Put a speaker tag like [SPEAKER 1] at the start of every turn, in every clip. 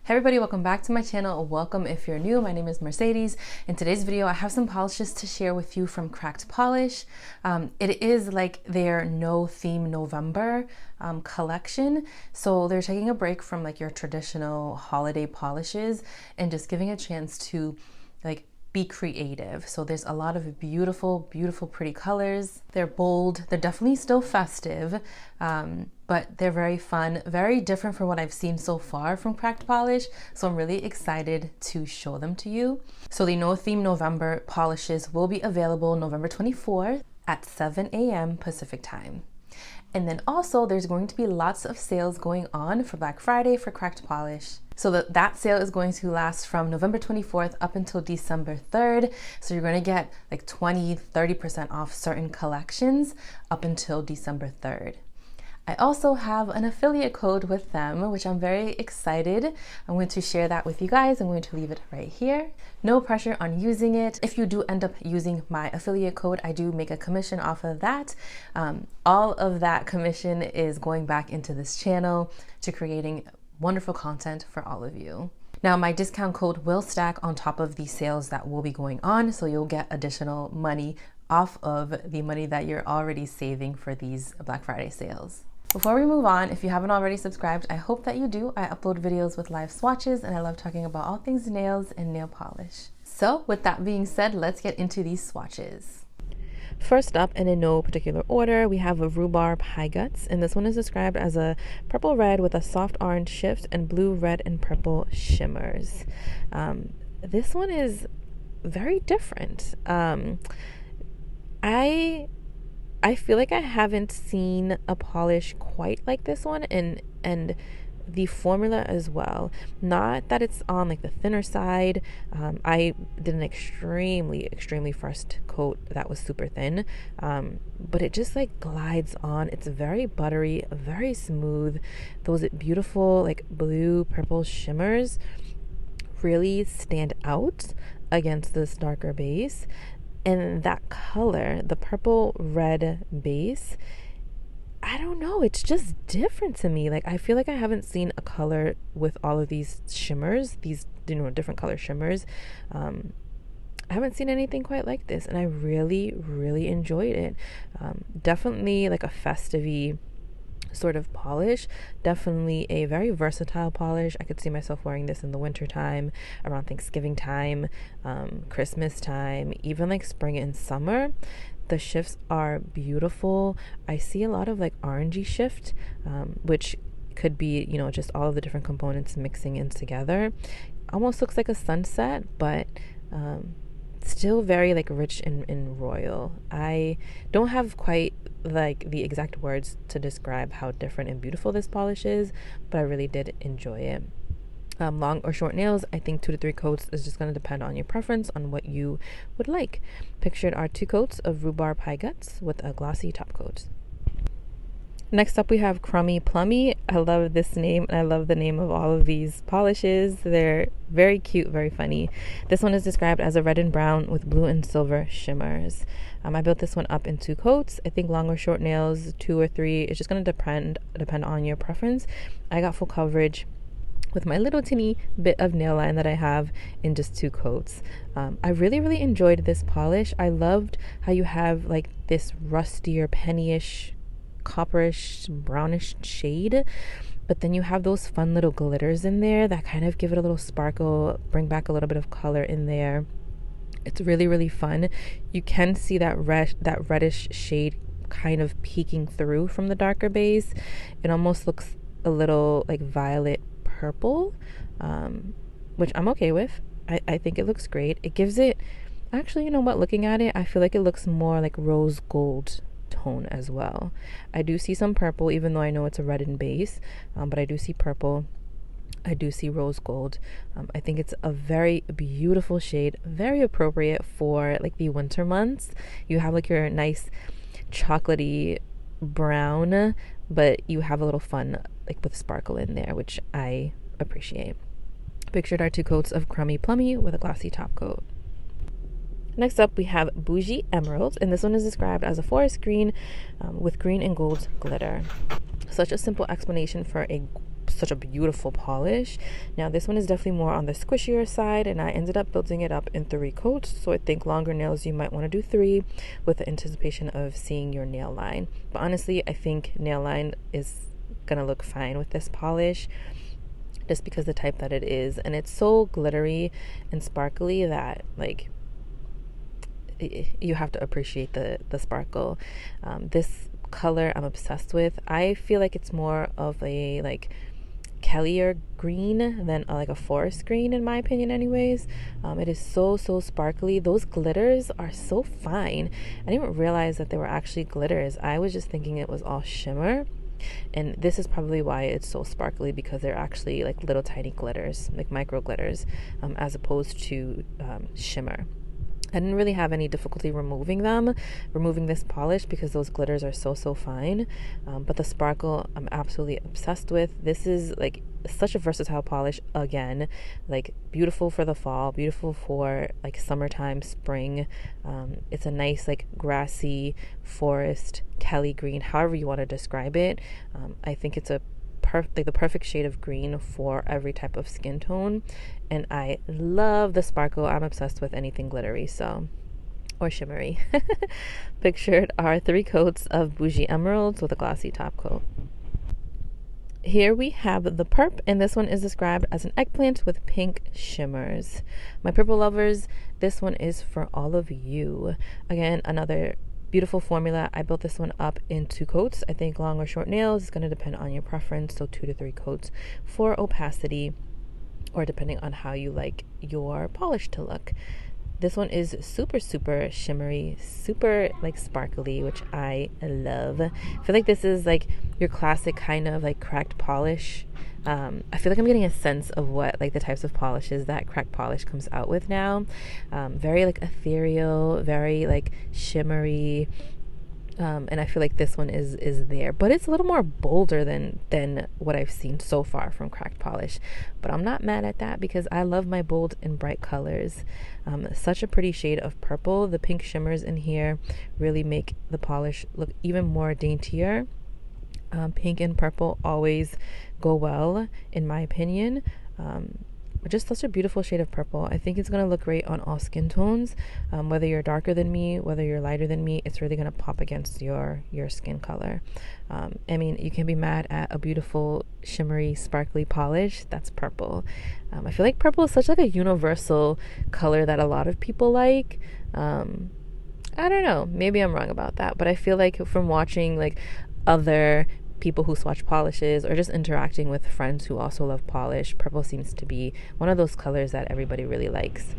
[SPEAKER 1] Hey everybody, welcome back to my channel. Welcome if you're new. My name is Mercedes. In today's video, I have some polishes to share with you from Cracked Polish. It is like their No Theme November collection. So they're taking a break from like your traditional holiday polishes and just giving a chance to like be creative. So there's a lot of beautiful, pretty colors. They're bold. They're definitely still festive, but they're very fun, very different from what I've seen so far from Cracked Polish. So I'm really excited to show them to you. So the No Theme November polishes will be available November 24th at 7 a.m. Pacific time. And then also there's going to be lots of sales going on for Black Friday for Cracked Polish. So that sale is going to last from November 24th up until December 3rd. So you're going to get like 20-30% off certain collections up until December 3rd. I also have an affiliate code with them, which I'm very excited. I'm going to share that with you guys. I'm going to leave it right here. No pressure on using it. If you do end up using my affiliate code, I do make a commission off of that. All of that commission is going back into this channel to creating wonderful content for all of you. Now, my discount code will stack on top of the sales that will be going on, so you'll get additional money off of the money that you're already saving for these Black Friday sales. Before we move on, if you haven't already subscribed, I hope that you do. I upload videos with live swatches and I love talking about all things nails and nail polish. So with that being said, let's get into these swatches. First up, and in no particular order, we have a Rhubarb Pie Guts, and this one is described as a purple red with a soft orange shift and blue, red, and purple shimmers. This one is very different. I feel like I haven't seen a polish quite like this one, and the formula as well. Not that it's on like the thinner side. I did an extremely first coat that was super thin, but it just like glides on. It's very buttery, very smooth. Those beautiful like blue purple shimmers really stand out against this darker base. And that color, the purple red base, I don't know, it's just different to me. Like, I feel like I haven't seen a color with all of these shimmers, these, different color shimmers. I haven't seen anything quite like this, and I really enjoyed it. Definitely like a festive-y sort of polish. Definitely a very versatile polish. I could see myself wearing this in the winter time, around Thanksgiving time, Christmas time, even like spring and summer. The shifts are beautiful. I see a lot of like orangey shift, which could be, just all of the different components mixing in together. Almost looks like a sunset, but still very like rich and royal. I don't have quite like the exact words to describe how different and beautiful this polish is, but I really did enjoy it. Long or short nails, I think 2 to 3 coats is just going to depend on your preference, on what you would like. Pictured are 2 coats of Rhubarb Pie Guts with a glossy top coat. Next up, we have Crummy Plummy. I love this name, and I love the name of all of these polishes. They're very cute, very funny. This one is described as a red and brown with blue and silver shimmers. I built this one up in 2 coats. I think long or short nails, 2 or 3. It's just going to depend on your preference. I got full coverage with my little teeny bit of nail line that I have in just 2 coats. I really enjoyed this polish. I loved how you have like this rustier, pennyish, copperish, brownish shade, but then you have those fun little glitters in there that kind of give it a little sparkle, bring back a little bit of color in there. It's really fun. You can see that reddish shade kind of peeking through from the darker base. It almost looks a little like violet purple, which I'm okay with. I think it looks great. It gives it, actually, looking at it, I feel like it looks more like rose gold tone as well. I do see some purple, even though I know it's a reddened base, but I do see purple. I do see rose gold. I think it's a very beautiful shade, very appropriate for like the winter months. You have like your nice chocolatey brown, but you have a little fun like with sparkle in there, which I appreciate. Pictured are 2 coats of Crummy Plummy with a glossy top coat. Next up, we have Boujee Emerald, and this one is described as a forest green with green and gold glitter. Such a simple explanation for a such a beautiful polish. Now this one is definitely more on the squishier side, and I ended up building it up in 3 coats. So I think longer nails you might want to do 3 with the anticipation of seeing your nail line. But honestly, I think nail line is gonna look fine with this polish, just because the type that it is, and it's so glittery and sparkly that like you have to appreciate the sparkle. This color I'm obsessed with. I feel like it's more of a like Kellier green than like a forest green, in my opinion anyways. It is so sparkly. Those glitters are so fine. I didn't even realize that they were actually glitters. I was just thinking it was all shimmer, and this is probably why it's so sparkly, because they're actually like little tiny glitters, like micro glitters, as opposed to shimmer. I didn't really have any difficulty removing this polish, because those glitters are so fine. But the sparkle I'm absolutely obsessed with. This is like such a versatile polish, again, like beautiful for the fall, beautiful for like summertime, spring. It's a nice like grassy forest Kelly green, however you want to describe it. I think it's a the perfect shade of green for every type of skin tone, and I love the sparkle. I'm obsessed with anything glittery, so, or shimmery. Pictured are 3 coats of Boujee Emeralds with a glossy top coat. Here we have the Purp, and this one is described as an eggplant with pink shimmers. My purple lovers, this one is for all of you. Again, another beautiful formula. I built this one up in 2 coats. I think long or short nails is going to depend on your preference, so 2 to 3 coats for opacity, or depending on how you like your polish to look. This one is super shimmery, super like sparkly, which I love. I feel like this is like your classic kind of like cracked polish. I feel like I'm getting a sense of what like the types of polishes that cracked polish comes out with now. Very like ethereal, very like shimmery. And I feel like this one is there, but it's a little more bolder than what I've seen so far from cracked polish. But I'm not mad at that, because I love my bold and bright colors. Such a pretty shade of purple. The pink shimmers in here really make the polish look even more daintier. Pink and purple always go well, in my opinion. Just such a beautiful shade of purple. I think it's going to look great on all skin tones. Whether you're darker than me, whether you're lighter than me, it's really going to pop against your skin color. I mean, you can be mad at a beautiful shimmery sparkly polish. That's purple. I feel like purple is such like a universal color that a lot of people like. I don't know, maybe I'm wrong about that, but I feel like from watching like other people who swatch polishes, or just interacting with friends who also love polish, purple seems to be one of those colors that everybody really likes.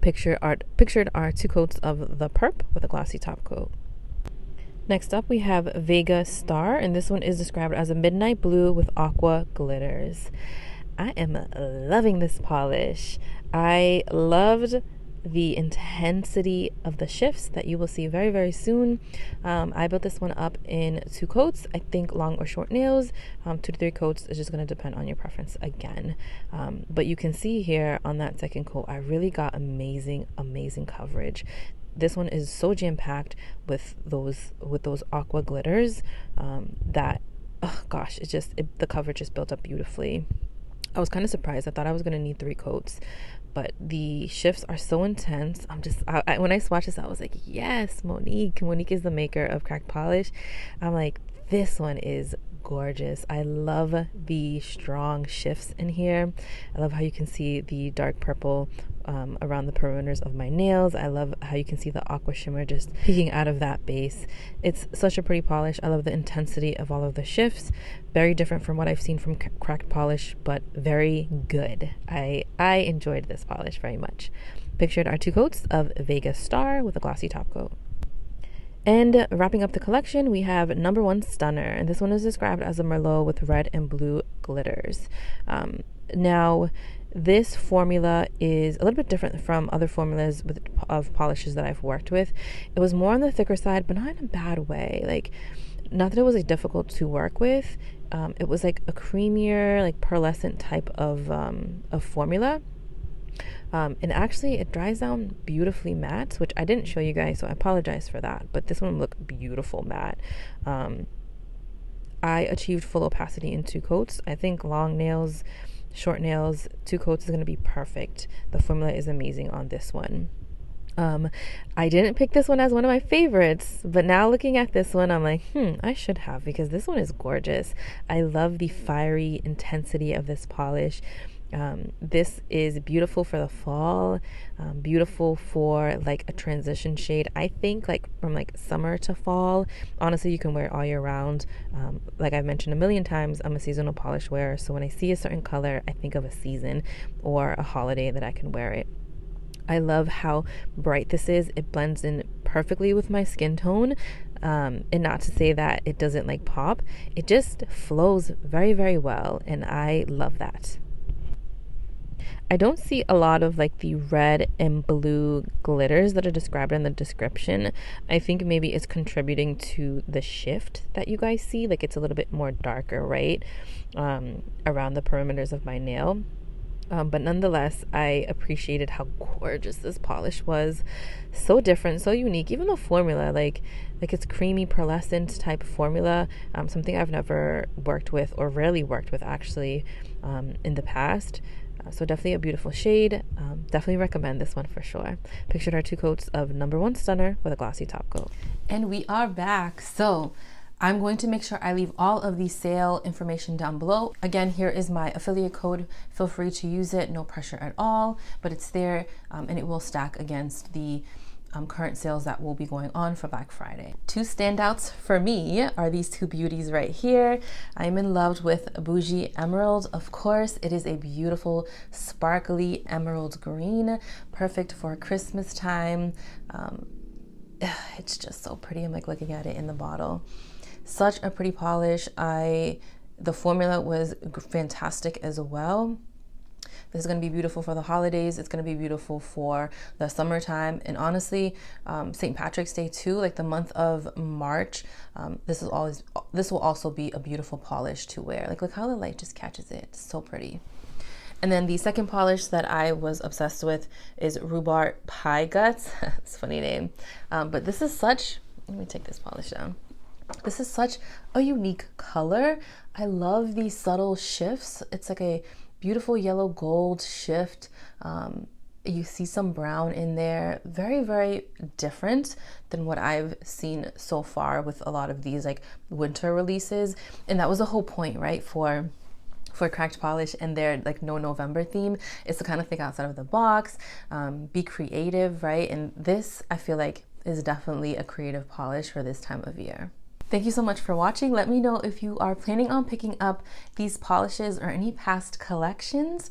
[SPEAKER 1] Pictured are 2 coats of the Purp with a glossy top coat. Next up we have Vega Star, and this one is described as a midnight blue with aqua glitters. I am loving this polish. I loved the intensity of the shifts that you will see very soon. I built this one up in 2 coats. I think long or short nails. 2 to 3 coats is just going to depend on your preference again. But you can see here on that second coat, I really got amazing coverage. This one is so jam-packed with those aqua glitters that, oh gosh, the coverage just built up beautifully. I was kind of surprised. I thought I was going to need 3 coats, but the shifts are so intense. When I swatched this, I was like, yes, Monique is the maker of cracked polish. I'm like, this one is gorgeous. I love the strong shifts in here. I love how you can see the dark purple around the perimeters of my nails. I love how you can see the aqua shimmer just peeking out of that base. It's such a pretty polish. I love the intensity of all of the shifts. Very different from what I've seen from cracked polish, but very good. I enjoyed this polish very much. Pictured are 2 coats of Vega Star with a glossy top coat. And wrapping up the collection, we have number 1 Stunner, and this one is described as a merlot with red and blue glitters. Now, this formula is a little bit different from other formulas of polishes that I've worked with. It was more on the thicker side, but not in a bad way. Like, not that it was like difficult to work with. It was like a creamier, like pearlescent type of formula. And actually it dries down beautifully matte, which I didn't show you guys, so I apologize for that, but this one looked beautiful matte. I achieved full opacity in 2 coats. I think long nails, short nails, 2 coats is going to be perfect. The formula is amazing on this one. I didn't pick this one as one of my favorites, but now looking at this one, I'm like, I should have, because this one is gorgeous. I love the fiery intensity of this polish. This is beautiful for the fall, beautiful for like a transition shade. I think like from like summer to fall, honestly, you can wear it all year round. Like I've mentioned a million times, I'm a seasonal polish wearer. So when I see a certain color, I think of a season or a holiday that I can wear it. I love how bright this is. It blends in perfectly with my skin tone. And not to say that it doesn't like pop. It just flows very, very well. And I love that. I don't see a lot of like the red and blue glitters that are described in the description. I think maybe it's contributing to the shift that you guys see. Like it's a little bit more darker, right? Around the perimeters of my nail. But nonetheless, I appreciated how gorgeous this polish was. So different, so unique. Even the formula, like it's creamy pearlescent type formula, something I've never worked with, or rarely worked with actually, in the past. So definitely a beautiful shade. Definitely recommend this one for sure. Pictured our 2 coats of #1 Stunner with a glossy top coat. And we are back. So I'm going to make sure I leave all of the sale information down below. Again, here is my affiliate code. Feel free to use it, no pressure at all, but it's there, and it will stack against the current sales that will be going on for Black Friday. 2 standouts for me are these 2 beauties right here. I'm in love with Boujee Emerald. Of course, it is a beautiful, sparkly emerald green, perfect for Christmas time. It's just so pretty. I'm like looking at it in the bottle. Such a pretty polish. The formula was fantastic as well. This is going to be beautiful for the holidays. It's going to be beautiful for the summertime. And honestly, St. Patrick's Day too, like the month of March, this will also be a beautiful polish to wear. Like look how the light just catches it. It's so pretty. And then the second polish that I was obsessed with is Rhubarb Pie Guts. It's a funny name. But this is such, let me take this polish down. This is such a unique color. I love these subtle shifts. It's like a beautiful yellow gold shift. You see some brown in there. Very, very different than what I've seen so far with a lot of these like winter releases. And that was the whole point, right? For Cracked Polish and their like no November theme is to kind of think outside of the box, be creative, right? And this I feel like is definitely a creative polish for this time of year. Thank you so much for watching. Let me know if you are planning on picking up these polishes or any past collections.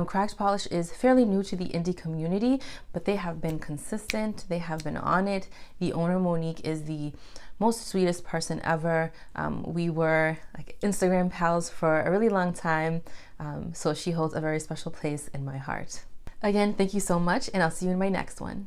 [SPEAKER 1] Cracked Polish is fairly new to the indie community, but they have been consistent. They have been on it. The owner, Monique, is the most sweetest person ever. We were like Instagram pals for a really long time, so she holds a very special place in my heart. Again, thank you so much, and I'll see you in my next one.